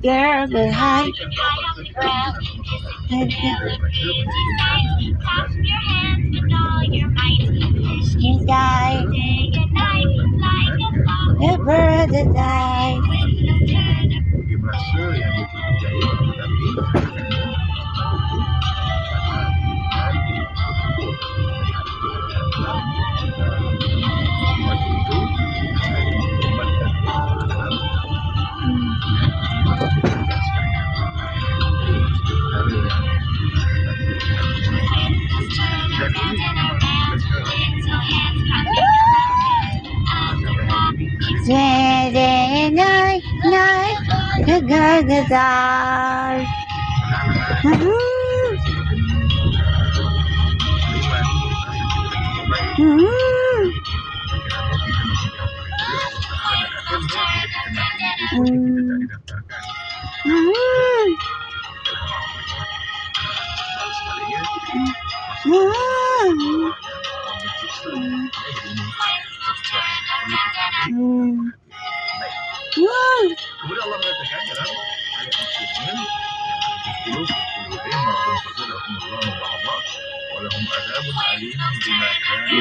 Girl, good high. She died. The bird that died. Day and night, the girl that died. Kemudian Allah mengatakan dalam ayat Al-Qur'an 10 walahum adzabun alim bima kanu